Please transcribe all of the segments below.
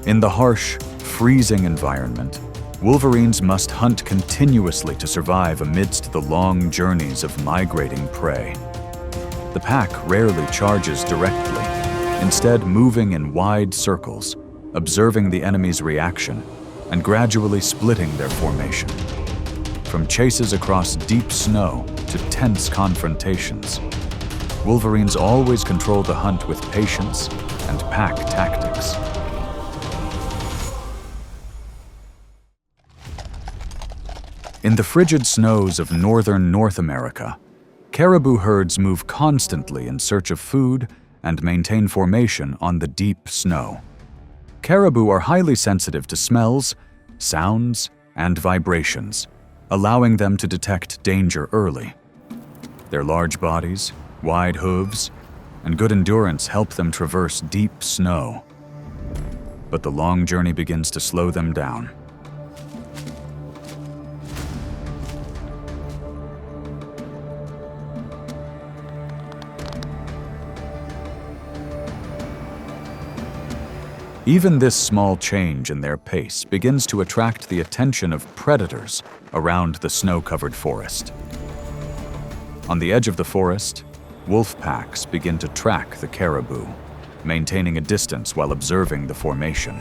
In the harsh, freezing environment, wolverines must hunt continuously to survive amidst the long journeys of migrating prey. The pack rarely charges directly, instead moving in wide circles, observing the enemy's reaction, and gradually splitting their formation. From chases across deep snow to tense confrontations, wolverines always control the hunt with patience and pack tactics. In the frigid snows of northern North America, caribou herds move constantly in search of food and maintain formation on the deep snow. Caribou are highly sensitive to smells, sounds, and vibrations, allowing them to detect danger early. Their large bodies, wide hooves, and good endurance help them traverse deep snow. But the long journey begins to slow them down. Even this small change in their pace begins to attract the attention of predators around the snow-covered forest. On the edge of the forest, wolf packs begin to track the caribou, maintaining a distance while observing the formation.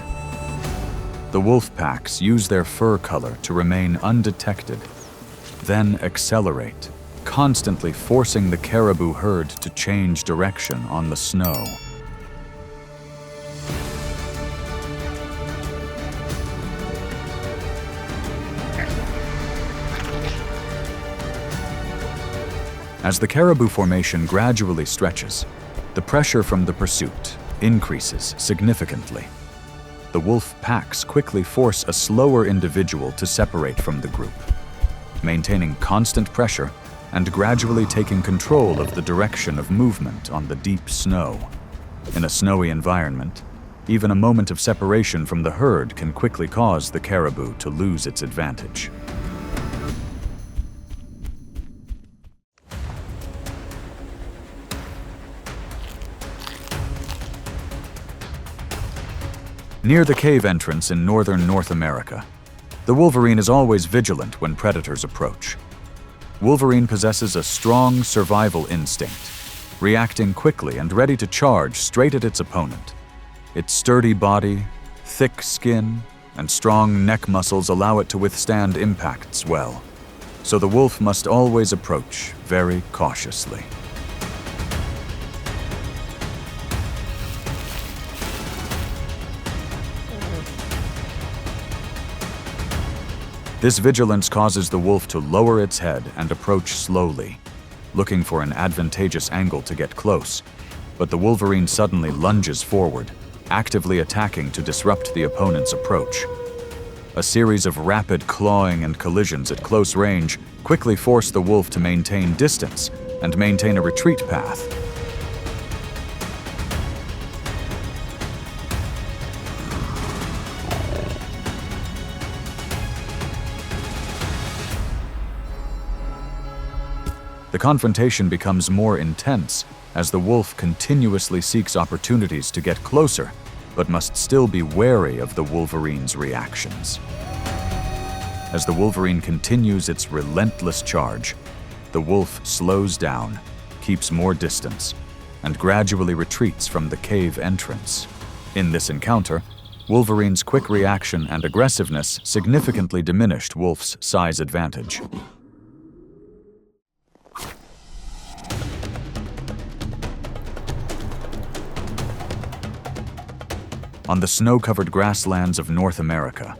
The wolf packs use their fur color to remain undetected, then accelerate, constantly forcing the caribou herd to change direction on the snow. As the caribou formation gradually stretches, the pressure from the pursuit increases significantly. The wolf packs quickly force a slower individual to separate from the group, maintaining constant pressure and gradually taking control of the direction of movement on the deep snow. In a snowy environment, even a moment of separation from the herd can quickly cause the caribou to lose its advantage. Near the cave entrance in northern North America, the wolverine is always vigilant when predators approach. Wolverine possesses a strong survival instinct, reacting quickly and ready to charge straight at its opponent. Its sturdy body, thick skin, and strong neck muscles allow it to withstand impacts well, so the wolf must always approach very cautiously. This vigilance causes the wolf to lower its head and approach slowly, looking for an advantageous angle to get close, but the wolverine suddenly lunges forward, actively attacking to disrupt the opponent's approach. A series of rapid clawing and collisions at close range quickly force the wolf to maintain distance and maintain a retreat path. The confrontation becomes more intense as the wolf continuously seeks opportunities to get closer, but must still be wary of the wolverine's reactions. As the wolverine continues its relentless charge, the wolf slows down, keeps more distance, and gradually retreats from the cave entrance. In this encounter, Wolverine's quick reaction and aggressiveness significantly diminished Wolf's size advantage. On the snow-covered grasslands of North America,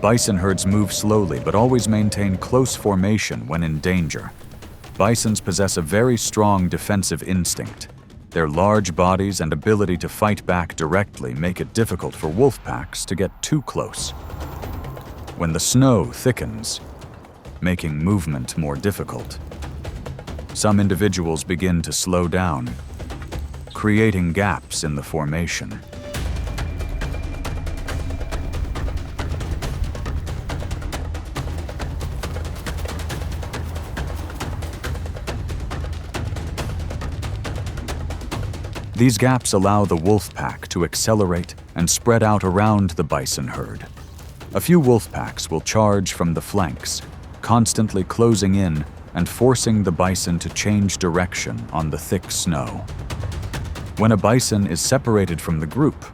bison herds move slowly but always maintain close formation when in danger. Bisons possess a very strong defensive instinct. Their large bodies and ability to fight back directly make it difficult for wolf packs to get too close. When the snow thickens, making movement more difficult, some individuals begin to slow down, creating gaps in the formation. These gaps allow the wolf pack to accelerate and spread out around the bison herd. A few wolf packs will charge from the flanks, constantly closing in and forcing the bison to change direction on the thick snow. When a bison is separated from the group,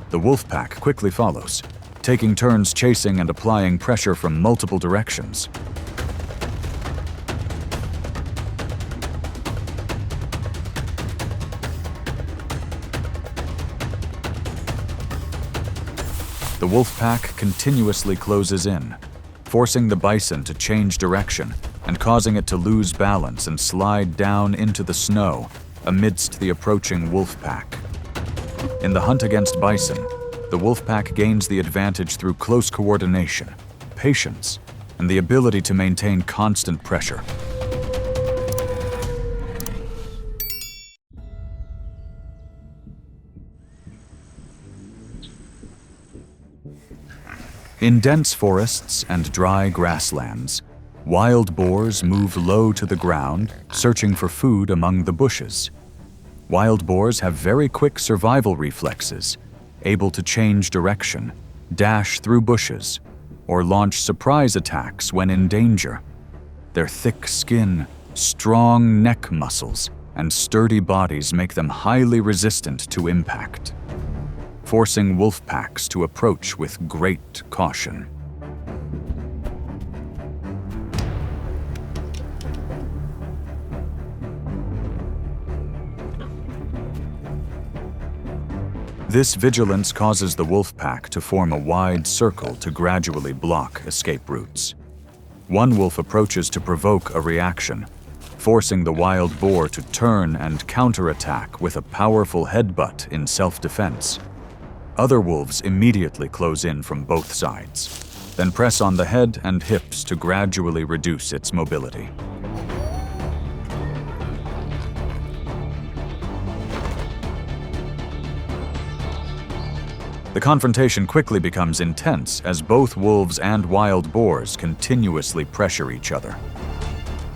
the wolf pack quickly follows, taking turns chasing and applying pressure from multiple directions. The wolf pack continuously closes in, forcing the bison to change direction and causing it to lose balance and slide down into the snow amidst the approaching wolf pack. In the hunt against bison, the wolf pack gains the advantage through close coordination, patience, and the ability to maintain constant pressure. In dense forests and dry grasslands, wild boars move low to the ground, searching for food among the bushes. Wild boars have very quick survival reflexes, able to change direction, dash through bushes, or launch surprise attacks when in danger. Their thick skin, strong neck muscles, and sturdy bodies make them highly resistant to impact, forcing wolf packs to approach with great caution. This vigilance causes the wolf pack to form a wide circle to gradually block escape routes. One wolf approaches to provoke a reaction, forcing the wild boar to turn and counterattack with a powerful headbutt in self-defense. Other wolves immediately close in from both sides, then press on the head and hips to gradually reduce its mobility. The confrontation quickly becomes intense as both wolves and wild boars continuously pressure each other.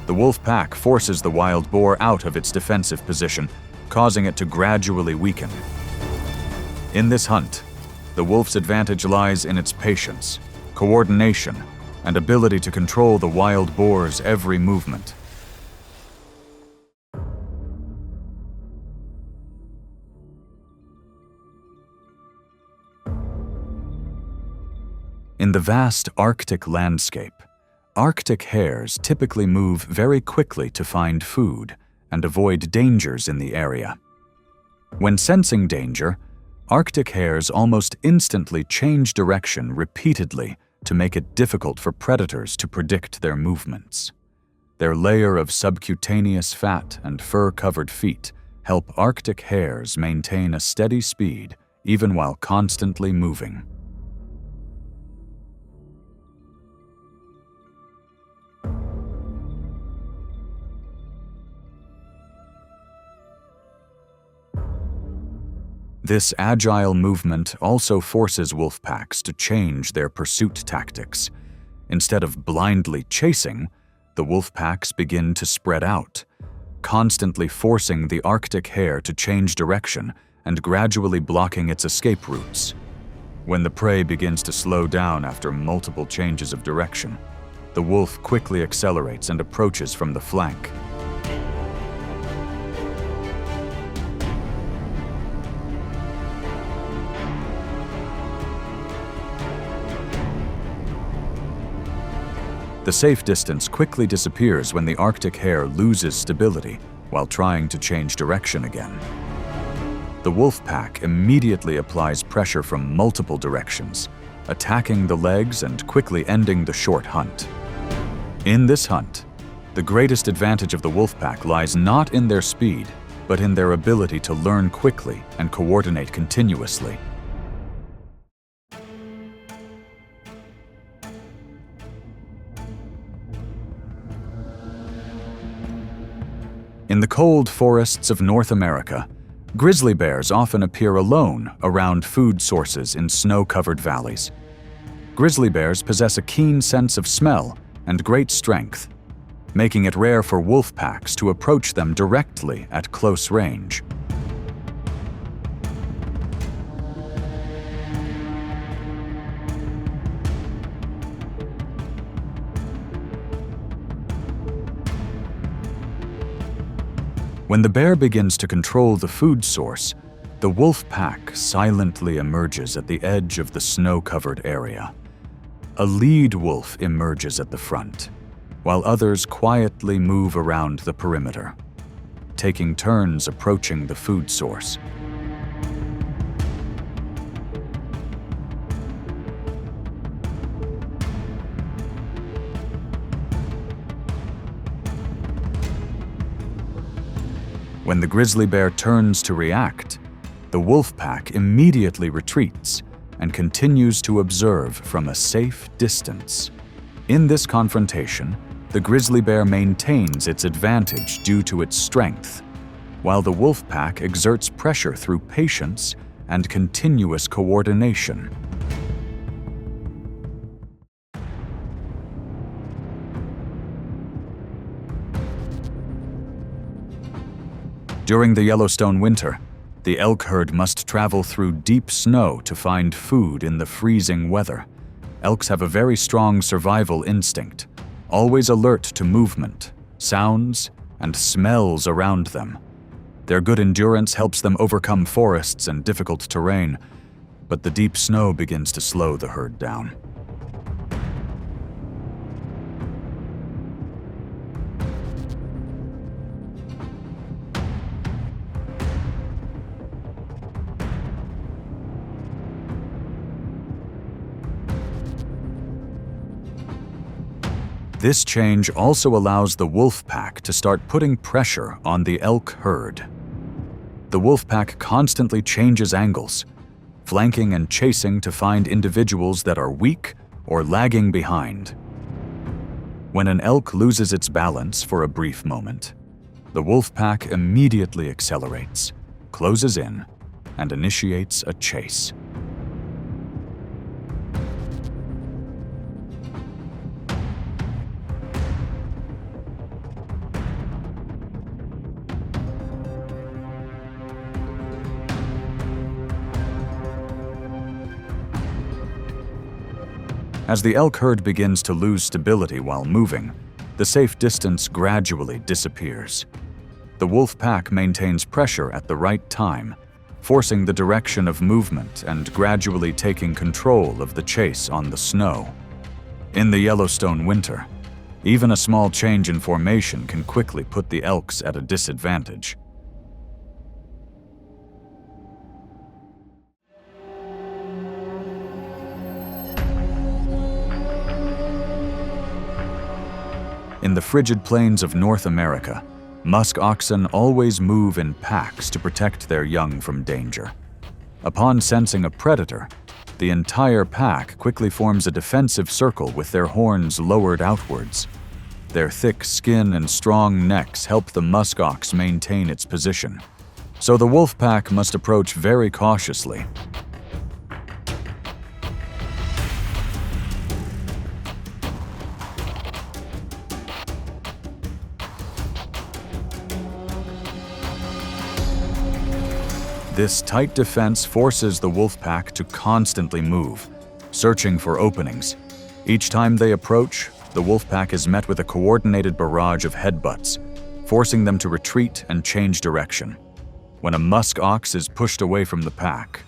The wolf pack forces the wild boar out of its defensive position, causing it to gradually weaken. In this hunt, the wolf's advantage lies in its patience, coordination, and ability to control the wild boar's every movement. In the vast Arctic landscape, Arctic hares typically move very quickly to find food and avoid dangers in the area. When sensing danger, Arctic hares almost instantly change direction repeatedly to make it difficult for predators to predict their movements. Their layer of subcutaneous fat and fur-covered feet help Arctic hares maintain a steady speed even while constantly moving. This agile movement also forces wolf packs to change their pursuit tactics. Instead of blindly chasing, the wolf packs begin to spread out, constantly forcing the Arctic hare to change direction and gradually blocking its escape routes. When the prey begins to slow down after multiple changes of direction, the wolf quickly accelerates and approaches from the flank. The safe distance quickly disappears when the Arctic hare loses stability while trying to change direction again. The wolf pack immediately applies pressure from multiple directions, attacking the legs and quickly ending the short hunt. In this hunt, the greatest advantage of the wolf pack lies not in their speed, but in their ability to learn quickly and coordinate continuously. In the cold forests of North America, grizzly bears often appear alone around food sources in snow-covered valleys. Grizzly bears possess a keen sense of smell and great strength, making it rare for wolf packs to approach them directly at close range. When the bear begins to control the food source, the wolf pack silently emerges at the edge of the snow-covered area. A lead wolf emerges at the front, while others quietly move around the perimeter, taking turns approaching the food source. When the grizzly bear turns to react, the wolf pack immediately retreats and continues to observe from a safe distance. In this confrontation, the grizzly bear maintains its advantage due to its strength, while the wolf pack exerts pressure through patience and continuous coordination. During the Yellowstone winter, the elk herd must travel through deep snow to find food in the freezing weather. Elks have a very strong survival instinct, always alert to movement, sounds, and smells around them. Their good endurance helps them overcome forests and difficult terrain, but the deep snow begins to slow the herd down. This change also allows the wolf pack to start putting pressure on the elk herd. The wolf pack constantly changes angles, flanking and chasing to find individuals that are weak or lagging behind. When an elk loses its balance for a brief moment, the wolf pack immediately accelerates, closes in, and initiates a chase. As the elk herd begins to lose stability while moving, the safe distance gradually disappears. The wolf pack maintains pressure at the right time, forcing the direction of movement and gradually taking control of the chase on the snow. In the Yellowstone winter, even a small change in formation can quickly put the elks at a disadvantage. In the frigid plains of North America, musk oxen always move in packs to protect their young from danger. Upon sensing a predator, the entire pack quickly forms a defensive circle with their horns lowered outwards. Their thick skin and strong necks help the musk ox maintain its position, so the wolf pack must approach very cautiously. This tight defense forces the wolf pack to constantly move, searching for openings. Each time they approach, the wolf pack is met with a coordinated barrage of headbutts, forcing them to retreat and change direction. When a musk ox is pushed away from the pack,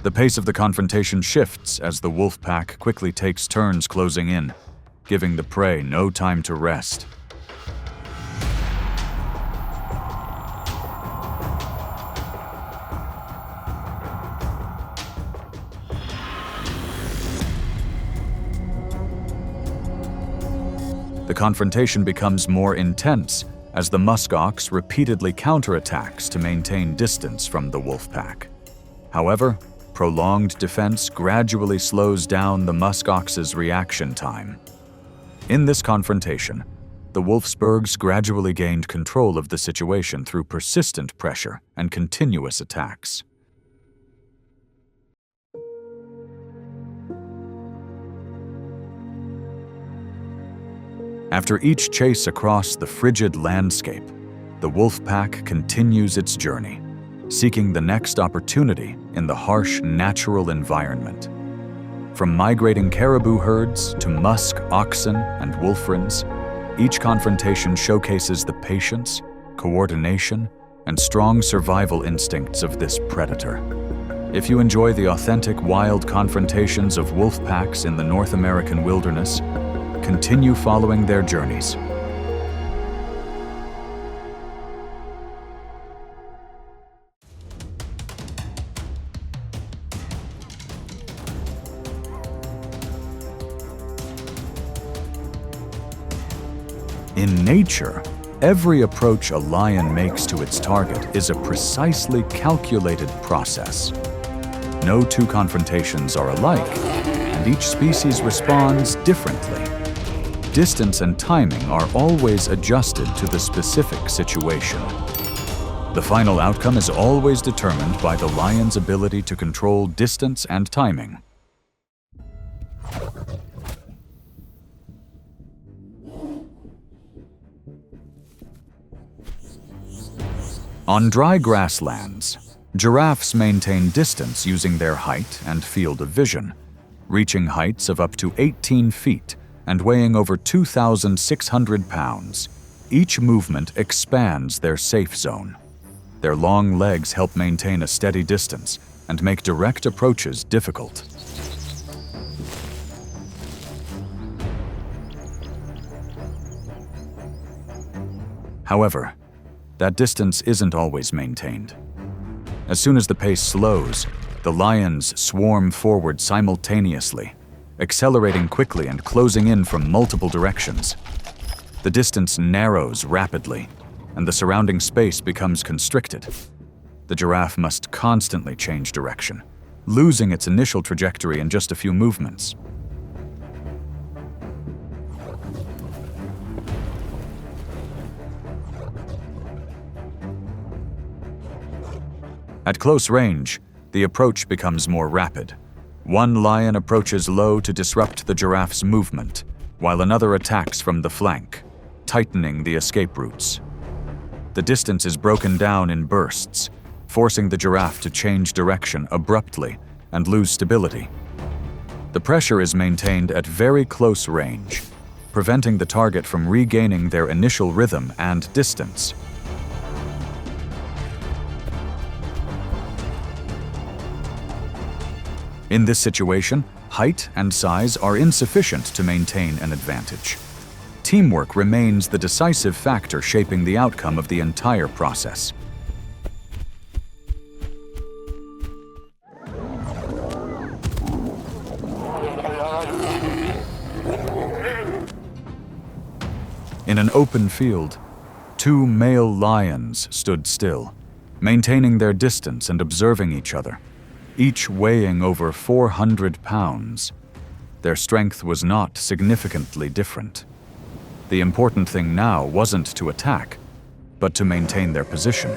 the pace of the confrontation shifts as the wolf pack quickly takes turns closing in, giving the prey no time to rest. The confrontation becomes more intense as the musk ox repeatedly counterattacks to maintain distance from the wolf pack. However, prolonged defense gradually slows down the musk ox's reaction time. In this confrontation, the Wolfsburgs gradually gained control of the situation through persistent pressure and continuous attacks. After each chase across the frigid landscape, the wolf pack continues its journey, seeking the next opportunity in the harsh natural environment. From migrating caribou herds to musk oxen and wolfrins, each confrontation showcases the patience, coordination, and strong survival instincts of this predator. If you enjoy the authentic wild confrontations of wolf packs in the North American wilderness, continue following their journeys. In nature, every approach a lion makes to its target is a precisely calculated process. No two confrontations are alike, and each species responds differently. Distance and timing are always adjusted to the specific situation. The final outcome is always determined by the lion's ability to control distance and timing. On dry grasslands, giraffes maintain distance using their height and field of vision, reaching heights of up to 18 feet and weighing over 2,600 pounds. Each movement expands their safe zone. Their long legs help maintain a steady distance and make direct approaches difficult. However, that distance isn't always maintained. As soon as the pace slows, the lions swarm forward simultaneously, accelerating quickly and closing in from multiple directions. The distance narrows rapidly, and the surrounding space becomes constricted. The giraffe must constantly change direction, losing its initial trajectory in just a few movements. At close range, the approach becomes more rapid. One lion approaches low to disrupt the giraffe's movement, while another attacks from the flank, tightening the escape routes. The distance is broken down in bursts, forcing the giraffe to change direction abruptly and lose stability. The pressure is maintained at very close range, preventing the target from regaining their initial rhythm and distance. In this situation, height and size are insufficient to maintain an advantage. Teamwork remains the decisive factor shaping the outcome of the entire process. In an open field, two male lions stood still, maintaining their distance and observing each other, each weighing over 400 pounds. Their strength was not significantly different. The important thing now wasn't to attack, but to maintain their position.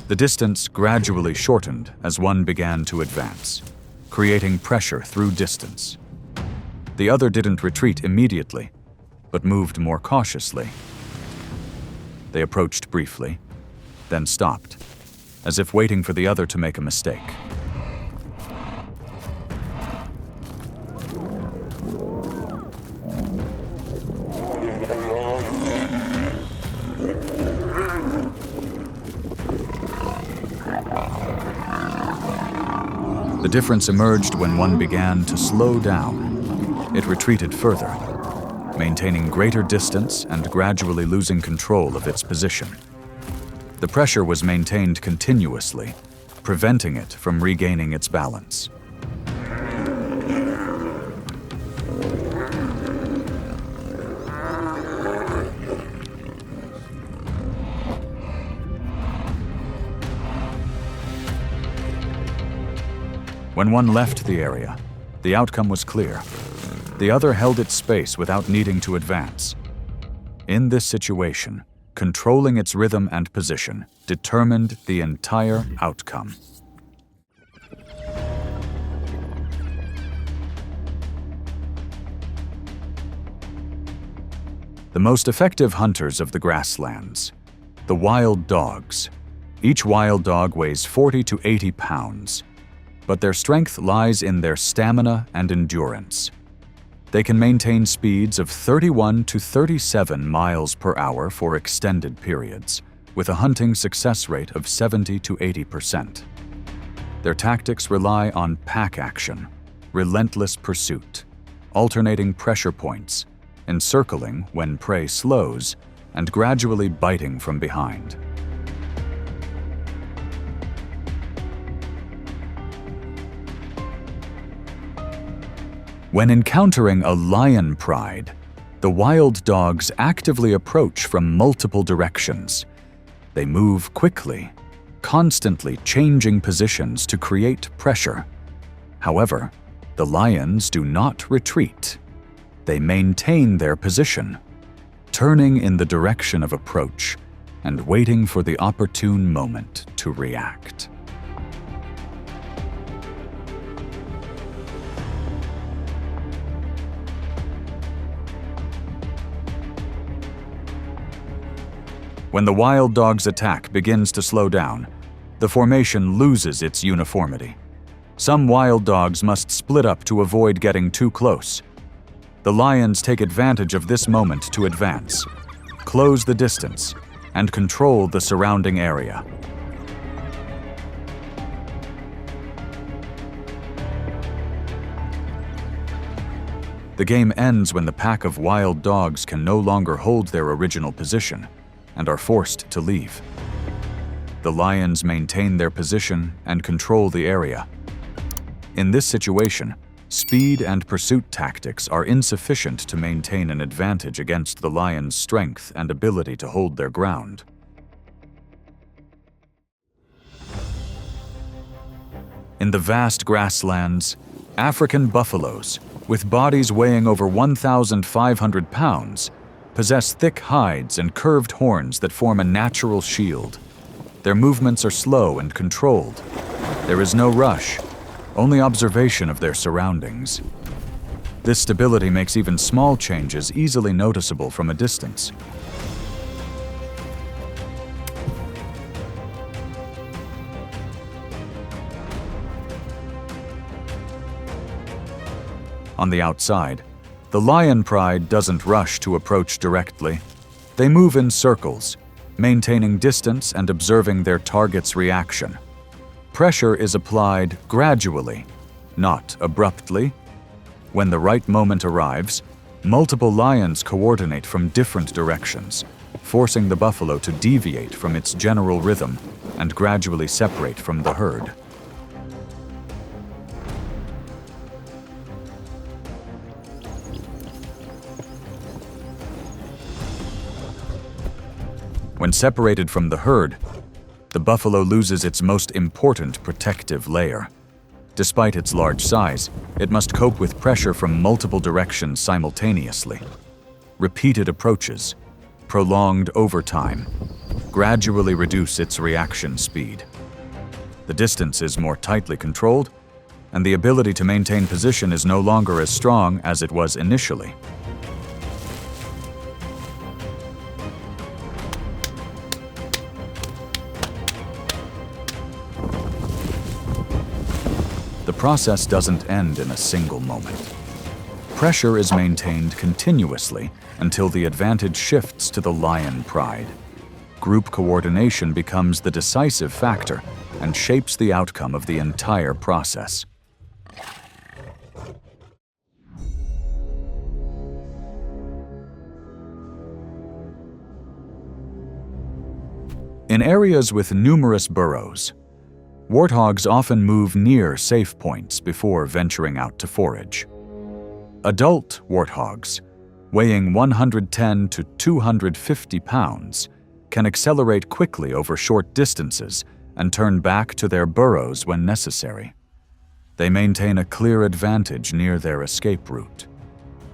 The distance gradually shortened as one began to advance, creating pressure through distance. The other didn't retreat immediately, but moved more cautiously. They approached briefly, then stopped, as if waiting for the other to make a mistake. The difference emerged when one began to slow down. It retreated further, maintaining greater distance and gradually losing control of its position. The pressure was maintained continuously, preventing it from regaining its balance. When one left the area, the outcome was clear. The other held its space without needing to advance. In this situation, controlling its rhythm and position determined the entire outcome. The most effective hunters of the grasslands, the wild dogs, Each wild dog weighs 40 to 80 pounds, but their strength lies in their stamina and endurance. They can maintain speeds of 31 to 37 miles per hour for extended periods, with a hunting success rate of 70 to 80%. Their tactics rely on pack action, relentless pursuit, alternating pressure points, encircling when prey slows, and gradually biting from behind. When encountering a lion pride, the wild dogs actively approach from multiple directions. They move quickly, constantly changing positions to create pressure. However, the lions do not retreat. They maintain their position, turning in the direction of approach and waiting for the opportune moment to react. When the wild dog's attack begins to slow down, the formation loses its uniformity. Some wild dogs must split up to avoid getting too close. The lions take advantage of this moment to advance, close the distance, and control the surrounding area. The game ends when the pack of wild dogs can no longer hold their original position and are forced to leave. The lions maintain their position and control the area. In this situation, speed and pursuit tactics are insufficient to maintain an advantage against the lion's strength and ability to hold their ground. In the vast grasslands, African buffaloes, with bodies weighing over 1,500 pounds, possess thick hides and curved horns that form a natural shield. Their movements are slow and controlled. There is no rush, only observation of their surroundings. This stability makes even small changes easily noticeable from a distance. On the outside, the lion pride doesn't rush to approach directly. They move in circles, maintaining distance and observing their target's reaction. Pressure is applied gradually, not abruptly. When the right moment arrives, multiple lions coordinate from different directions, forcing the buffalo to deviate from its general rhythm and gradually separate from the herd. When separated from the herd, the buffalo loses its most important protective layer. Despite its large size, it must cope with pressure from multiple directions simultaneously. Repeated approaches, prolonged overtime, gradually reduce its reaction speed. The distance is more tightly controlled, and the ability to maintain position is no longer as strong as it was initially. The process doesn't end in a single moment. Pressure is maintained continuously until the advantage shifts to the lion pride. Group coordination becomes the decisive factor and shapes the outcome of the entire process. In areas with numerous burrows, warthogs often move near safe points before venturing out to forage. Adult warthogs, weighing 110 to 250 pounds, can accelerate quickly over short distances and turn back to their burrows when necessary. They maintain a clear advantage near their escape route,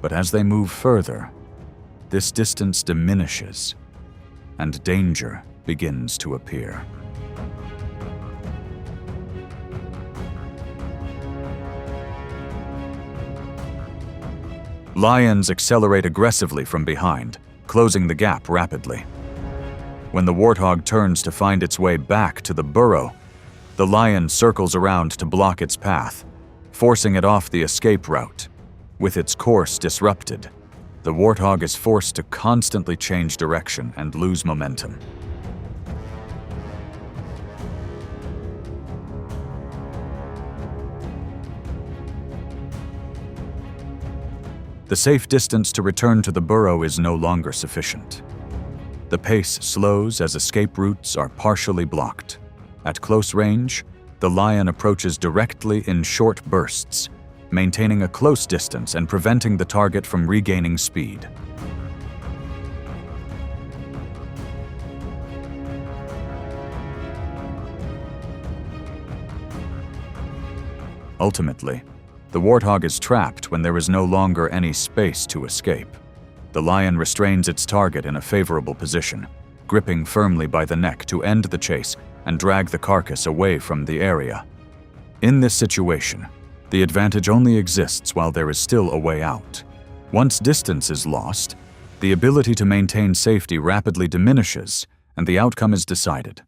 but as they move further, this distance diminishes and danger begins to appear. Lions accelerate aggressively from behind, closing the gap rapidly. When the warthog turns to find its way back to the burrow, the lion circles around to block its path, forcing it off the escape route. With its course disrupted, the warthog is forced to constantly change direction and lose momentum. The safe distance to return to the burrow is no longer sufficient. The pace slows as escape routes are partially blocked. At close range, the lion approaches directly in short bursts, maintaining a close distance and preventing the target from regaining speed. Ultimately, the warthog is trapped when there is no longer any space to escape. The lion restrains its target in a favorable position, gripping firmly by the neck to end the chase and drag the carcass away from the area. In this situation, the advantage only exists while there is still a way out. Once distance is lost, the ability to maintain safety rapidly diminishes and the outcome is decided.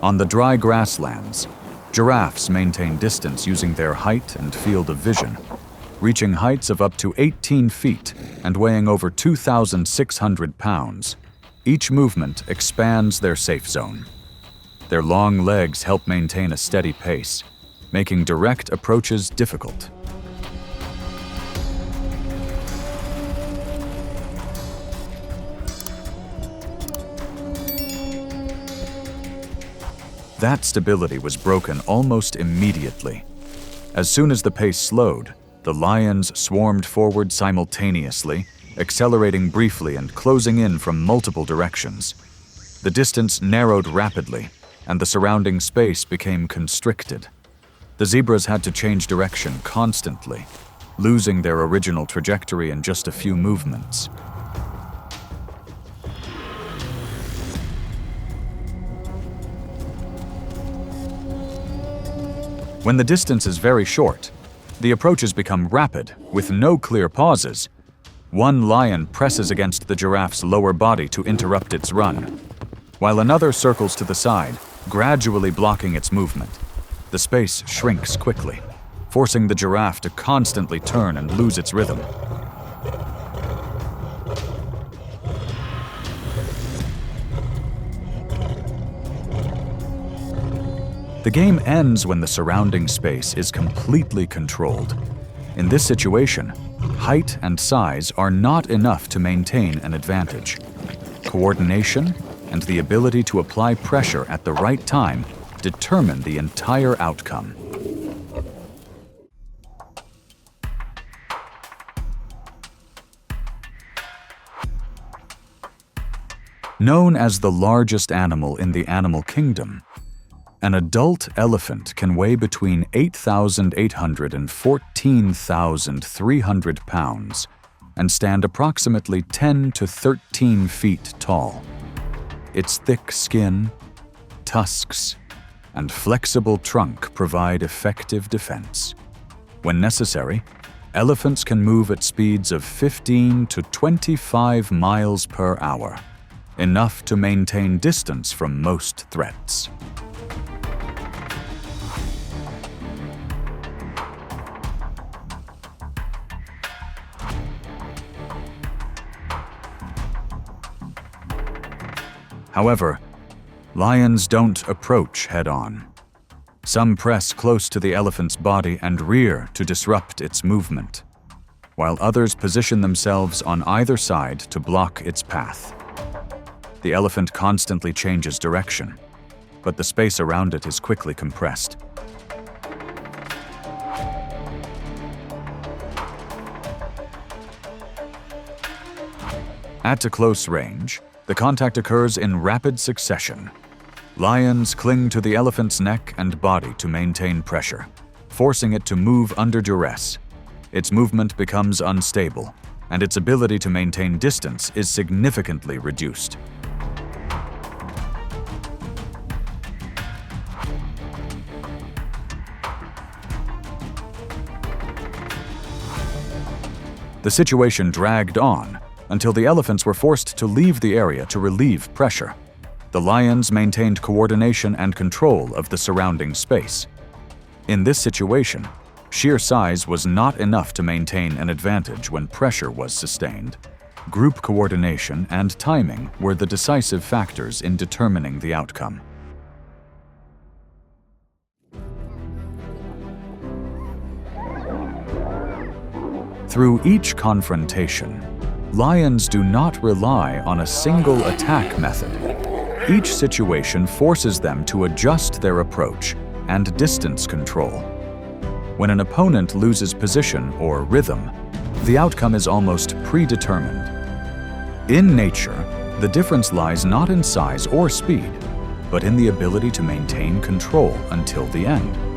On the dry grasslands, giraffes maintain distance using their height and field of vision, reaching heights of up to 18 feet and weighing over 2,600 pounds. Each movement expands their safe zone. Their long legs help maintain a steady pace, making direct approaches difficult. That stability was broken almost immediately. As soon as the pace slowed, the lions swarmed forward simultaneously, accelerating briefly and closing in from multiple directions. The distance narrowed rapidly, and the surrounding space became constricted. The zebras had to change direction constantly, losing their original trajectory in just a few movements. When the distance is very short, the approaches become rapid, with no clear pauses. One lion presses against the giraffe's lower body to interrupt its run, while another circles to the side, gradually blocking its movement. The space shrinks quickly, forcing the giraffe to constantly turn and lose its rhythm. The game ends when the surrounding space is completely controlled. In this situation, height and size are not enough to maintain an advantage. Coordination and the ability to apply pressure at the right time determine the entire outcome. Known as the largest animal in the animal kingdom, an adult elephant can weigh between 8,800 and 14,300 pounds and stand approximately 10 to 13 feet tall. Its thick skin, tusks, and flexible trunk provide effective defense. When necessary, elephants can move at speeds of 15 to 25 miles per hour, enough to maintain distance from most threats. However, lions don't approach head-on. Some press close to the elephant's body and rear to disrupt its movement, while others position themselves on either side to block its path. The elephant constantly changes direction, but the space around it is quickly compressed. At a close range, the contact occurs in rapid succession. Lions cling to the elephant's neck and body to maintain pressure, forcing it to move under duress. Its movement becomes unstable, and its ability to maintain distance is significantly reduced. The situation dragged on until the elephants were forced to leave the area to relieve pressure. The lions maintained coordination and control of the surrounding space. In this situation, sheer size was not enough to maintain an advantage when pressure was sustained. Group coordination and timing were the decisive factors in determining the outcome. Through each confrontation, lions do not rely on a single attack method. Each situation forces them to adjust their approach and distance control. When an opponent loses position or rhythm, the outcome is almost predetermined. In nature, the difference lies not in size or speed, but in the ability to maintain control until the end.